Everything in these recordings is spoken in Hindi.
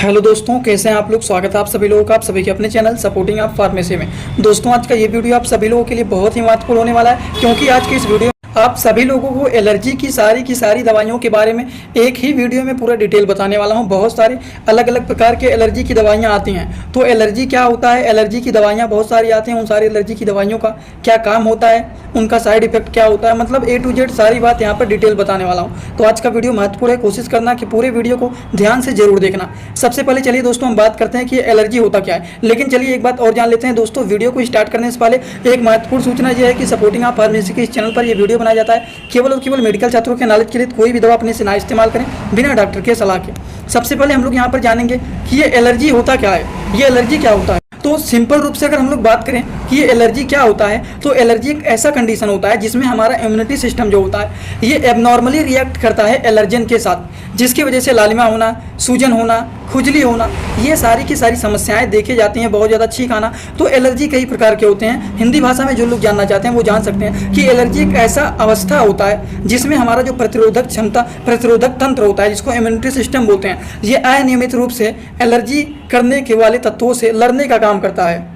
हेलो दोस्तों, कैसे हैं आप लोग। स्वागत है आप सभी लोगों का, आप सभी के अपने चैनल सपोर्टिंग आप फार्मेसी में। दोस्तों, आज का ये वीडियो आप सभी लोगों के लिए बहुत ही महत्वपूर्ण होने वाला है, क्योंकि आज की इस वीडियो आप सभी लोगों को एलर्जी की सारी दवाइयों के बारे में एक ही वीडियो में पूरा डिटेल बताने वाला हूं। बहुत सारे अलग अलग प्रकार के एलर्जी की दवाइयां आती हैं, तो एलर्जी क्या होता है, एलर्जी की दवाइयां बहुत सारी आती हैं, उन सारी एलर्जी की दवाइयों का क्या काम होता है, उनका साइड इफेक्ट क्या होता है, मतलब A to Z सारी बात यहाँ पर डिटेल बताने वाला हूँ। तो आज का वीडियो महत्वपूर्ण है, कोशिश करना कि पूरे वीडियो को ध्यान से जरूर देखना। सबसे पहले चलिए दोस्तों हम बात करते हैं कि एलर्जी होता क्या है, लेकिन चलिए एक बात और जान लेते हैं दोस्तों। वीडियो को स्टार्ट करने से पहले एक महत्वपूर्ण सूचना यह है कि सपोर्टिंग आप फार्मेसी के इस चैनल पर यह वीडियो बनाया जाता है केवल और केवल मेडिकल छात्रों के नॉलेज के लिए। कोई भी दवा अपने से ना इस्तेमाल करें बिना डॉक्टर के सलाह के। सबसे पहले हम लोग यहाँ पर जानेंगे कि ये एलर्जी होता क्या है, ये एलर्जी क्या होता है। तो सिंपल रूप से अगर हम लोग बात करें कि ये एलर्जी क्या होता है, तो एलर्जी एक ऐसा कंडीशन होता है जिसमें हमारा इम्यूनिटी सिस्टम जो होता है ये एबनॉर्मली रिएक्ट करता है एलर्जन के साथ, जिसकी वजह से लालिमा होना, सूजन होना, खुजली होना, ये सारी की सारी समस्याएं देखी जाती हैं। बहुत ज़्यादा छींक आना। तो एलर्जी कई प्रकार के होते हैं। हिंदी भाषा में जो लोग जानना चाहते हैं वो जान सकते हैं कि एलर्जी एक ऐसा अवस्था होता है जिसमें हमारा जो प्रतिरोधक क्षमता, प्रतिरोधक तंत्र होता है, जिसको इम्यूनिटी सिस्टम बोलते हैं, ये अनियमित रूप से एलर्जी करने के वाले तत्वों से लड़ने का काम करता है।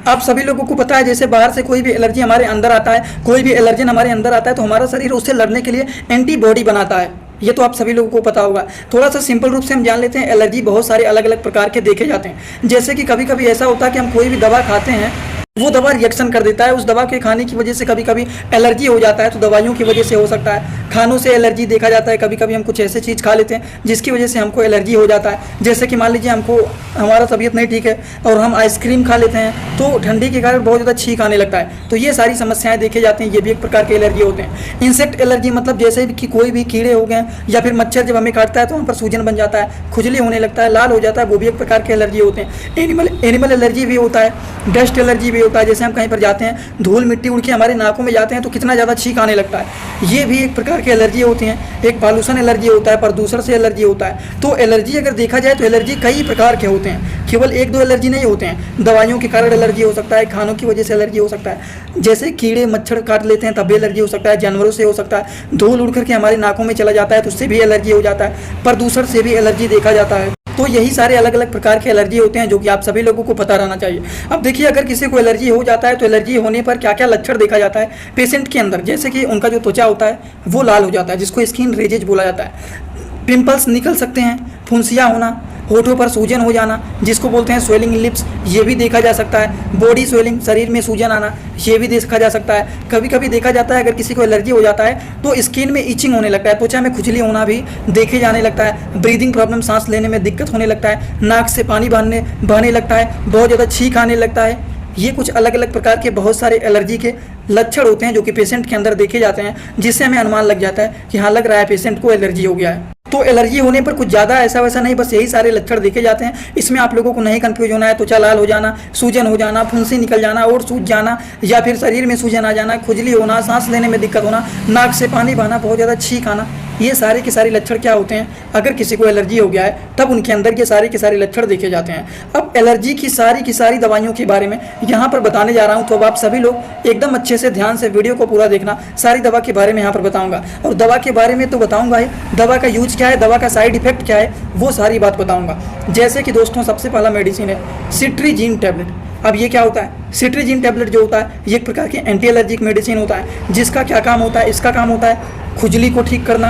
आप सभी लोगों को पता है, जैसे बाहर से कोई भी एलर्जी हमारे अंदर आता है, कोई भी एलर्जन हमारे अंदर आता है, तो हमारा शरीर उससे लड़ने के लिए एंटीबॉडी बनाता है। ये तो आप सभी लोगों को पता होगा। थोड़ा सा सिंपल रूप से हम जान लेते हैं, एलर्जी बहुत सारे अलग अलग प्रकार के देखे जाते हैं। जैसे कि कभी कभी ऐसा होता है कि हम कोई भी दवा खाते हैं, वो दवा रिएक्शन कर देता है, उस दवा के खाने की वजह से कभी कभी एलर्जी हो जाता है। तो दवाइयों की वजह से हो सकता है, खानों से एलर्जी देखा जाता है। कभी कभी हम कुछ ऐसे चीज़ खा लेते हैं जिसकी वजह से हमको एलर्जी हो जाता है। जैसे कि मान लीजिए हमको, हमारा तबीयत नहीं ठीक है और हम आइसक्रीम खा लेते हैं, तो ठंडी के कारण बहुत ज़्यादा छींक आने लगता है। तो ये सारी समस्याएं देखे जाती हैं, ये भी एक प्रकार के एलर्जी होते हैं। इंसेक्ट एलर्जी मतलब जैसे कि कोई भी कीड़े हो गए या फिर मच्छर जब हमें काटता है तो वहाँ पर सूजन बन जाता है, खुजली होने लगता है, लाल हो जाता है, वो भी एक प्रकार के एलर्जी होते हैं। एनिमल एलर्जी भी होता है, डस्ट एलर्जी भी होता है। जैसे हम कहीं पर जाते हैं, धूल मिट्टी उड़ के हमारे नाकों में जाते हैं तो कितना ज़्यादा छींक आने लगता है। ये भी एक प्रकार की एलर्जी होती हैं। एक पॉल्यूशन एलर्जी होता है, प्रदूषण से एलर्जी होता है। तो एलर्जी अगर देखा जाए तो एलर्जी कई प्रकार के होते हैं, केवल एक दो एलर्जी नहीं होते हैं। दवाइयों के कारण एलर्जी हो सकता है, खानों की वजह से एलर्जी हो सकता है, जैसे कीड़े मच्छर काट लेते हैं तब भी एलर्जी हो सकता है, जानवरों से हो सकता है, धूल उड़ करके हमारे नाकों में चला जाता है तो उससे भी एलर्जी हो जाता है, प्रदूषण से भी एलर्जी देखा जाता है। तो यही सारे अलग अलग प्रकार के एलर्जी होते हैं जो कि आप सभी लोगों को पता रहना चाहिए। अब देखिए, अगर किसी को एलर्जी हो जाता है तो एलर्जी होने पर क्या क्या लक्षण देखा जाता है पेशेंट के अंदर। जैसे कि उनका जो त्वचा होता है वो लाल हो जाता है, जिसको स्किन रेजेज बोला जाता है। पिंपल्स निकल सकते हैं, फुंसियाँ होना, होठों पर सूजन हो जाना, जिसको बोलते हैं स्वेलिंग लिप्स, ये भी देखा जा सकता है। बॉडी स्वेलिंग, शरीर में सूजन आना, ये भी देखा जा सकता है। कभी कभी देखा जाता है अगर किसी को एलर्जी हो जाता है तो स्किन में इचिंग होने लगता है, त्वचा में खुजली होना भी देखे जाने लगता है। ब्रीदिंग प्रॉब्लम, सांस लेने में दिक्कत होने लगता है, नाक से पानी बहने लगता है, बहुत ज़्यादा छींक आने लगता है। ये कुछ अलग अलग प्रकार के बहुत सारे एलर्जी के लक्षण होते हैं जो कि पेशेंट के अंदर देखे जाते हैं, जिससे हमें अनुमान लग जाता है कि हाँ, लग रहा है पेशेंट को एलर्जी हो गया है। तो एलर्जी होने पर कुछ ज़्यादा ऐसा वैसा नहीं, बस यही सारे लक्षण देखे जाते हैं। इसमें आप लोगों को नहीं कंफ्यूज होना है। त्वचा लाल हो जाना, सूजन हो जाना, फुंसी निकल जाना और सूज जाना, या फिर शरीर में सूजन आ जाना, खुजली होना, सांस लेने में दिक्कत होना, नाक से पानी बहना, बहुत ज़्यादा छींक आना, ये सारे के सारे लक्षण क्या होते हैं। अगर किसी को एलर्जी हो गया है तब उनके अंदर के सारे लक्षण देखे जाते हैं। अब एलर्जी की सारी दवाइयों के बारे में यहाँ पर बताने जा रहा हूँ, तो अब आप सभी लोग एकदम अच्छे से ध्यान से वीडियो को पूरा देखना। सारी दवा के बारे में यहाँ पर बताऊँगा, और दवा के बारे में तो बताऊँगा ही, दवा का यूज क्या है, दवा का साइड इफेक्ट क्या है, वो सारी बात बताऊँगा। जैसे कि दोस्तों सबसे पहला मेडिसिन है सिट्रीजिन टैबलेट। अब ये क्या होता है, सिट्रीजिन टैबलेट जो होता है ये एक प्रकार की एंटी एलर्जिक मेडिसिन होता है, जिसका क्या काम होता है, इसका काम होता है खुजली को ठीक करना,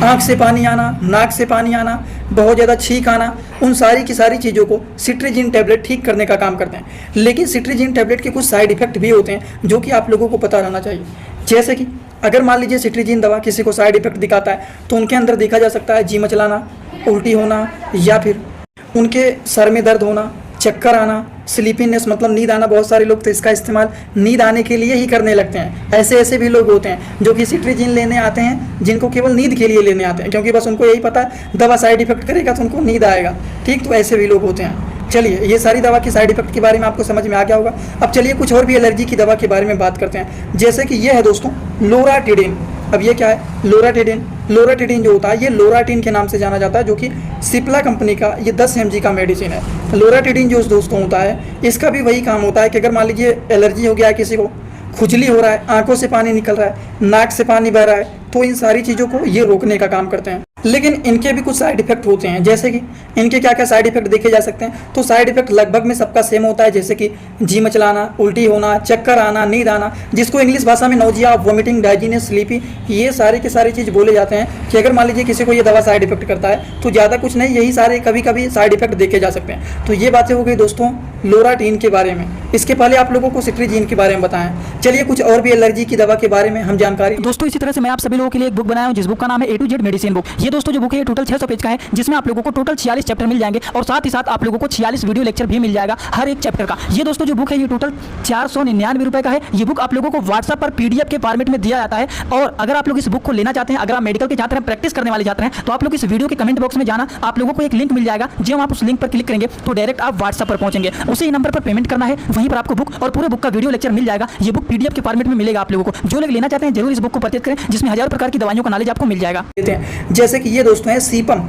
आँख से पानी आना, नाक से पानी आना, बहुत ज़्यादा छींक आना, उन सारी की सारी चीज़ों को सिट्रीजिन टैबलेट ठीक करने का काम करते हैं। लेकिन सिट्रीजिन टैबलेट के कुछ साइड इफेक्ट भी होते हैं जो कि आप लोगों को पता रहना चाहिए। जैसे कि अगर मान लीजिए सिट्रीजिन दवा किसी को साइड इफेक्ट दिखाता है तो उनके अंदर देखा जा सकता है जी मचलाना, उल्टी होना, या फिर उनके सर में दर्द होना, चक्कर आना, स्लीपीनेस मतलब नींद आना। बहुत सारे लोग तो इसका इस्तेमाल नींद आने के लिए ही करने लगते हैं। ऐसे भी लोग होते हैं जो कि सिट्रीजिन लेने आते हैं, जिनको केवल नींद के लिए लेने आते हैं, क्योंकि बस उनको यही पता है दवा साइड इफेक्ट करेगा तो उनको नींद आएगा। ठीक, तो ऐसे भी लोग होते हैं। चलिए, ये सारी दवा की साइड इफेक्ट के बारे में आपको समझ में आ गया होगा। अब चलिए कुछ और भी एलर्जी की दवा के बारे में बात करते हैं। जैसे कि ये है दोस्तों लोराटिडिन। अब ये क्या है, लोराटिडिन। लोराटिडिन जो होता है ये लोराटिन के नाम से जाना जाता है, जो कि सिप्ला कंपनी का ये 10 mg का मेडिसिन है। लोराटिडिन जो दोस्तों होता है इसका भी वही काम होता है कि अगर मान लीजिए एलर्जी हो गया है, किसी को खुजली हो रहा है, आंखों से पानी निकल रहा है, नाक से पानी बह रहा है, तो इन सारी चीज़ों को ये रोकने का काम करते हैं। लेकिन इनके भी कुछ साइड इफेक्ट होते हैं। जैसे कि इनके क्या क्या साइड इफेक्ट देखे जा सकते हैं, तो साइड इफेक्ट लगभग में सबका सेम होता है, जैसे कि जी मचलाना, उल्टी होना, चक्कर आना, नींद आना, जिसको इंग्लिश भाषा में नौजिया, वोमिटिंग, डाइजीनियस, स्लीपी, ये सारी की सारी चीज़ बोले जाते हैं कि अगर मान लीजिए किसी को ये दवा साइड इफेक्ट करता है तो ज़्यादा कुछ नहीं, यही सारे कभी कभी साइड इफेक्ट देखे जा सकते हैं। तो ये बातें हो गई दोस्तों लोराटीन के बारे में। इसके पहले आप लोगों को सिट्रीजिन के बारे में बताएं। चलिए कुछ और भी एलर्जी की दवा के बारे में हम जानकारी। दोस्तों इसी तरह से मैं आप सभी लोगों के लिए एक बुक बनाया हूं, जिस बुक का नाम है A to Z medicine book. ये दोस्तों जो बुक है ये टोटल 600 पेज का है, जिसमें आप लोगों को टोटल 46 चैप्टर मिल जाएंगे और साथ ही साथ आप लोगों को 46 वीडियो लेक्चर भी मिल जाएगा हर एक चैप्टर का। ये दोस्तों जो बुक है ये टोटल 499 रुपए का है। ये बुक आप लोगों को व्हाट्सएप पर PDF के फॉर्मेट में दिया जाता है। और अगर आप लोग इस बुक को लेना चाहते हैं, अगर आप मेडिकल के छात्र हैं, प्रैक्टिस करने वाले छात्र हैं, तो आप लोग इस वीडियो के कमेंट बॉक्स में जाना, आप लोगों को एक लिंक मिल जाएगा। जब आप उस लिंक पर क्लिक करेंगे तो डायरेक्ट आप व्हाट्सएप पर पहुंचेंगे, उसी नंबर पर पेमेंट करना है, वहीं पर आपको बुक और पूरे बुक का वीडियो लेक्चर मिल जाएगा। ये बुक PDF के फॉर्मेट में मिलेगा आप लोगों को। जो लोग लेना चाहते हैं जरूर इस बुक को परचेज करें, जिसमें हजारों प्रकार की दवाइयों का नॉलेज आपको मिल जाएगा। जैसे कि ये दोस्तों है सीपम।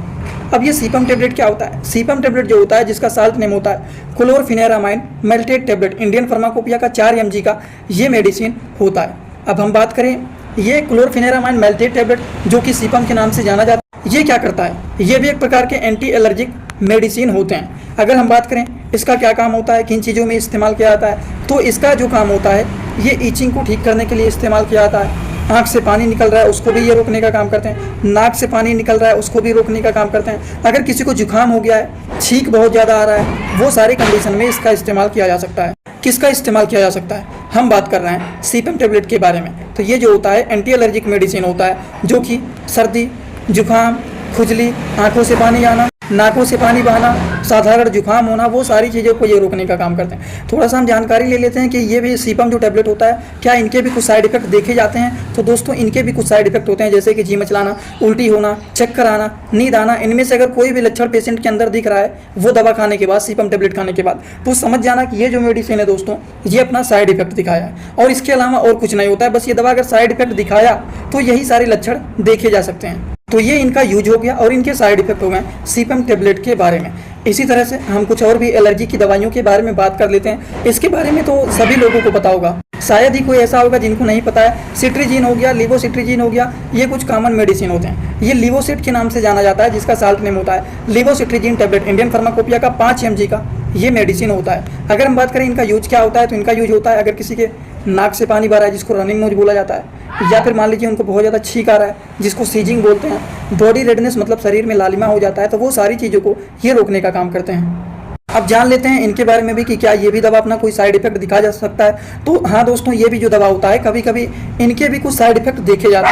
अब ये सीपम टेबलेट क्या होता है? सीपम टेबलेट जो होता है, जिसका साल्ट नेम होता है chlorpheniramine melted tablet, Indian pharmacopoeia का 4 mg का ये मेडिसिन होता है। अब हम बात करें ये क्लोरफेनेरामाइन मेल्टेड टेबलेट जो कि सीपम के नाम से जाना जाता है, ये क्या करता है? ये भी एक प्रकार के एंटी एलर्जिक मेडिसिन होते हैं। अगर हम बात करें इसका क्या काम होता है, किन चीज़ों में इस्तेमाल किया जाता है, तो इसका जो काम होता है ये ईचिंग को ठीक करने के लिए इस्तेमाल किया जाता है। आँख से पानी निकल रहा है उसको भी ये रोकने का काम करते हैं, नाक से पानी निकल रहा है उसको भी रोकने का काम करते हैं। अगर किसी को जुकाम हो गया है, छींक बहुत ज़्यादा आ रहा है, वो सारी कंडीशन में इसका इस्तेमाल किया जा सकता है। किसका इस्तेमाल किया जा सकता है? हम बात कर रहे हैं सीपम टेबलेट के बारे में। तो ये जो होता है एंटी एलर्जिक मेडिसिन होता है, जो कि सर्दी, जुकाम, खुजली, आँखों से पानी आना, नाकों से पानी बहाना, साधारण जुकाम होना, वो सारी चीज़ों को ये रोकने का काम करते हैं। थोड़ा सा हम जानकारी ले लेते हैं कि ये भी सीपम जो टैबलेट होता है, क्या इनके भी कुछ साइड इफेक्ट देखे जाते हैं? तो दोस्तों इनके भी कुछ साइड इफेक्ट होते हैं, जैसे कि जी मचलाना, उल्टी होना, चक्कर आना, नींद आना। इनमें से अगर कोई भी लक्षण पेशेंट के अंदर दिख रहा है वो दवा खाने के बाद, सीपम टैबलेट खाने के बाद, तो समझ जाना कि ये जो मेडिसिन है दोस्तों ये अपना साइड इफेक्ट दिखाया है और इसके अलावा और कुछ नहीं होता है। बस ये दवा अगर साइड इफेक्ट दिखाया तो यही सारे लक्षण देखे जा सकते हैं। तो ये इनका यूज हो गया और इनके साइड इफेक्ट हो गए सीपम टेबलेट के बारे में। इसी तरह से हम कुछ और भी एलर्जी की दवाइयों के बारे में बात कर लेते हैं। इसके बारे में तो सभी लोगों को पता होगा, शायद ही कोई ऐसा होगा जिनको नहीं पता है। सिट्रीजिन हो गया, लिवोसिट्रीजिन हो गया, ये कुछ कॉमन मेडिसिन होते हैं। ये लिवोसिट के नाम से जाना जाता है, जिसका साल्ट नेम होता है लिवोसिट्रीजिन टेबलेट, इंडियन फार्माकोपिया का 5 mg का ये मेडिसिन होता है। अगर हम बात करें इनका यूज क्या होता है, तो इनका यूज होता है अगर किसी के नाक से पानी बह रहा है, जिसको रनिंग नोज बोला जाता है, या फिर मान लीजिए उनको बहुत ज़्यादा छींक आ रहा है, जिसको सीजिंग बोलते हैं, बॉडी रेडनेस मतलब शरीर में लालिमा हो जाता है, तो वो सारी चीज़ों को ये रोकने का काम करते हैं। अब जान लेते हैं इनके बारे में भी कि क्या ये भी दवा अपना कोई साइड इफेक्ट दिखा जा सकता है। तो हाँ दोस्तों, ये भी जो दवा होता है कभी कभी इनके भी कुछ साइड इफेक्ट देखे जाते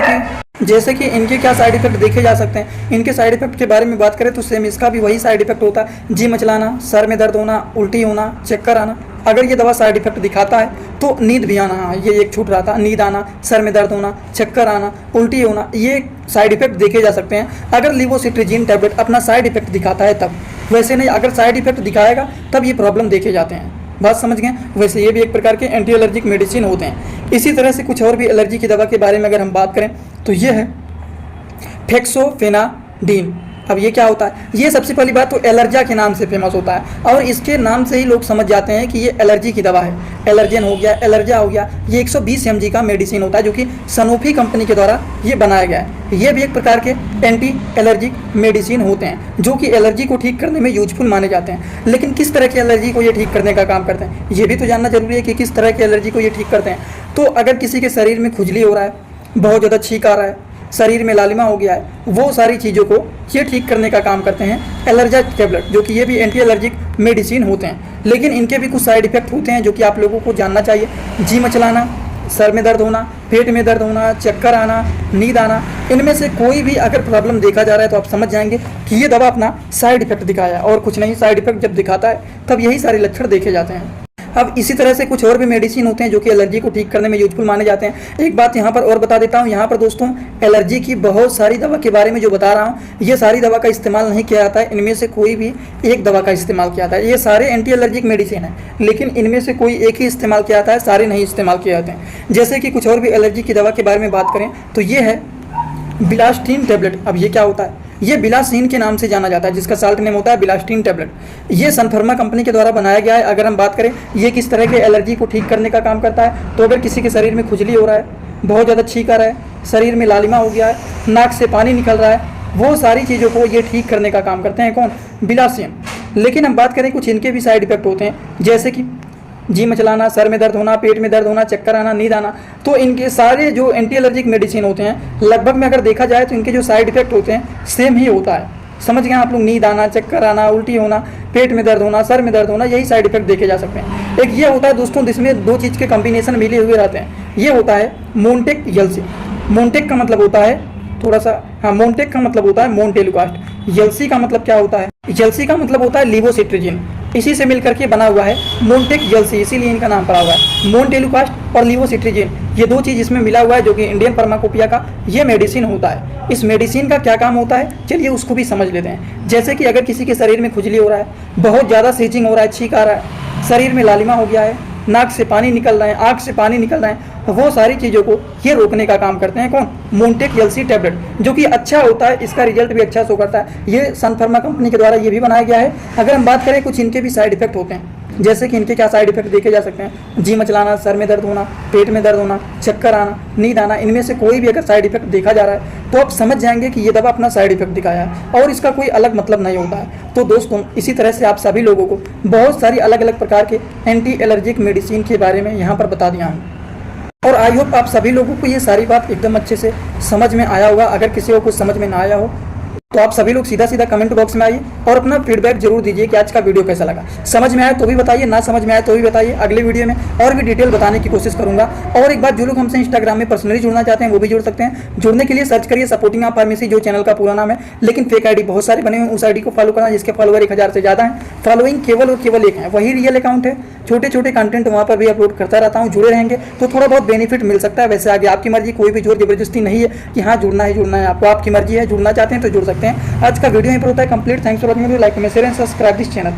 हैं। जैसे कि इनके क्या साइड इफेक्ट देखे जा सकते हैं। इनके साइड इफेक्ट के बारे में बात करें तो सेम इसका भी वही साइड इफेक्ट होता है, जी मचलाना, सर में दर्द होना, उल्टी होना, चक्कर आना। अगर ये दवा साइड इफेक्ट दिखाता है तो नींद भी आना, हाँ ये एक छूट रहा था, नींद आना, सर में दर्द होना, चक्कर आना, उल्टी होना, ये साइड इफेक्ट देखे जा सकते हैं अगर लिवोसिट्रीजिन टैबलेट अपना साइड इफेक्ट दिखाता है तब। वैसे नहीं, अगर साइड इफेक्ट दिखाएगा तब ये प्रॉब्लम देखे जाते हैं। बात समझ गए? वैसे ये भी एक प्रकार के एंटी एलर्जिक मेडिसिन होते हैं। इसी तरह से कुछ और भी एलर्जी की दवा के बारे में अगर हम बात करें तो ये है फेक्सोफेनाडिन। अब ये क्या होता है? ये सबसे पहली बात तो एलर्जा के नाम से फेमस होता है और इसके नाम से ही लोग समझ जाते हैं कि ये एलर्जी की दवा है। एलर्जन हो गया, एलर्जा हो गया। ये 120 mg का मेडिसिन होता है, जो कि सनोफी कंपनी के द्वारा ये बनाया गया है। ये भी एक प्रकार के एंटी एलर्जिक मेडिसिन होते हैं, जो कि एलर्जी को ठीक करने में यूजफुल माने जाते हैं। लेकिन किस तरह की एलर्जी को ये ठीक करने का काम करते हैं, ये भी तो जानना जरूरी है कि किस तरह की एलर्जी को ये ठीक करते हैं। तो अगर किसी के शरीर में खुजली हो रहा है, बहुत ज़्यादा छींक आ रहा है, शरीर में लालिमा हो गया है, वो सारी चीज़ों को ये ठीक करने का काम करते हैं एलर्जा टैबलेट, जो कि ये भी एंटी एलर्जिक मेडिसिन होते हैं। लेकिन इनके भी कुछ साइड इफेक्ट होते हैं जो कि आप लोगों को जानना चाहिए। जी मचलाना, सर में दर्द होना, पेट में दर्द होना, चक्कर आना, नींद आना, इनमें से कोई भी अगर प्रॉब्लम देखा जा रहा है तो आप समझ जाएंगे कि ये दवा अपना साइड इफेक्ट दिखाया है। और कुछ नहीं, साइड इफेक्ट जब दिखाता है तब यही सारे लक्षण देखे जाते हैं। अब इसी तरह से कुछ और भी मेडिसिन होते हैं जो कि एलर्जी को ठीक करने में यूजफुल माने जाते हैं। एक बात यहाँ पर और बता देता हूँ, यहाँ पर दोस्तों एलर्जी की बहुत सारी दवा के बारे में जो बता रहा हूँ, ये सारी दवा का इस्तेमाल नहीं किया जाता है। इनमें से कोई भी एक दवा का इस्तेमाल किया जाता है। ये सारे एंटी एलर्जिक मेडिसिन है, लेकिन इनमें से कोई एक ही इस्तेमाल किया जाता है, सारे नहीं इस्तेमाल किए जाते हैं। जैसे कि कुछ और भी एलर्जी की दवा के बारे में बात करें तो ये है बिलास्टीन टैबलेट। अब ये क्या होता है? ये बिलासीन के नाम से जाना जाता है, जिसका साल्ट नेम होता है बिलास्टीन टैबलेट। ये सनफर्मा कंपनी के द्वारा बनाया गया है। अगर हम बात करें ये किस तरह के एलर्जी को ठीक करने का काम करता है, तो अगर किसी के शरीर में खुजली हो रहा है, बहुत ज़्यादा छींक आ रहा है, शरीर में लालिमा हो गया है, नाक से पानी निकल रहा है, वो सारी चीज़ों को ये ठीक करने का काम करते हैं कौन? बिलासियन। लेकिन हम बात करें कुछ इनके भी साइड इफेक्ट होते हैं, जैसे कि जी मचलाना, सर में दर्द होना, पेट में दर्द होना, चक्कर आना, नींद आना। तो इनके सारे जो एंटी एलर्जिक मेडिसिन होते हैं लगभग में अगर देखा जाए तो इनके जो साइड इफेक्ट होते हैं सेम ही होता है। समझ गए आप लोग? नींद आना, चक्कर आना, उल्टी होना, पेट में दर्द होना, सर में दर्द होना, यही साइड इफेक्ट देखे जा सकते हैं। एक ये होता है दोस्तों जिसमें दो चीज़ के कॉम्बिनेशन मिले हुए रहते हैं, ये होता है मोन्टेक यल्सी। मोन्टेक का मतलब होता है थोड़ा सा, हाँ, मोन्टेक का मतलब होता है मोन्टेलुकास्ट। यल्सी का मतलब क्या होता है? यल्सी का मतलब होता है लिवोसिट्रिजिन। इसी से मिलकर के बना हुआ है मोन्टेक यल्सी, इसीलिए इनका नाम पड़ा हुआ है। मोन्टेलुकास्ट और लिवोसिट्रिजिन, ये दो चीज़ इसमें मिला हुआ है जो कि इंडियन फार्माकोपिया का ये मेडिसिन होता है। इस मेडिसिन का क्या काम होता है, चलिए उसको भी समझ लेते हैं। जैसे कि अगर किसी के शरीर में खुजली हो रहा है, बहुत ज़्यादा सीजिंग हो रहा है, छींक आ रहा है, शरीर में लालिमा हो गया है, नाक से पानी निकल रहा है, आँख से पानी निकल रहा है, वो सारी चीज़ों को ये रोकने का काम करते हैं कौन? मोन्टेक यल्सी टैबलेट, जो कि अच्छा होता है, इसका रिजल्ट भी अच्छा शो करता है। ये सन फार्मा कंपनी के द्वारा ये भी बनाया गया है। अगर हम बात करें कुछ इनके भी साइड इफेक्ट होते हैं, जैसे कि इनके क्या साइड इफेक्ट देखे जा सकते हैं? जी मचलाना, सर में दर्द होना, पेट में दर्द होना, चक्कर आना, नींद आना, इनमें से कोई भी अगर साइड इफेक्ट देखा जा रहा है तो आप समझ जाएंगे कि ये दवा अपना साइड इफेक्ट दिखाया है और इसका कोई अलग मतलब नहीं होता है। तो दोस्तों इसी तरह से आप सभी लोगों को बहुत सारी अलग अलग प्रकार के एंटी एलर्जिक मेडिसिन के बारे में यहाँ पर बता दिया हूँ, और आई होप आप सभी लोगों को ये सारी बात एकदम अच्छे से समझ में आया होगा। अगर किसी को कुछ समझ में ना आया हो तो आप सभी लोग सीधा सीधा कमेंट बॉक्स में आइए और अपना फीडबैक जरूर दीजिए कि आज का वीडियो कैसा लगा। समझ में आया तो भी बताइए, ना समझ में आया तो भी बताइए। अगले वीडियो में और भी डिटेल बताने की कोशिश करूंगा। और एक बात, जो लोग हमसे इंस्टाग्राम में पर्सनली जुड़ना चाहते हैं वो भी जुड़ सकते हैं। जुड़ने के लिए सर्च करिए सपोर्टिंग आप फार्मेसी, जो चैनल का पूरा नाम है, लेकिन फेक आईडी बहुत सारे बने हुए हैं, उस आईडी को फॉलो करना जिसके फॉलोअर 1000 से ज़्यादा है। फॉलोइंग केवल और केवल एक है, वही रियल अकाउंट है। छोटे छोटे कंटेंट वहाँ पर भी अपलोड करता रहता हूँ, जुड़े रहेंगे तो थोड़ा बहुत बेनिफिट मिल सकता है। वैसे आगे आपकी मर्जी, कोई भी जोर जबरदस्ती नहीं है कि हाँ जुड़ना है आपको, आपकी मर्जी है। जुड़ना चाहते हैं तो जुड़ सकते हैं। आज का वीडियो यहीं पर होता है complete. Thanks for watching, like, comment, share and subscribe this channel.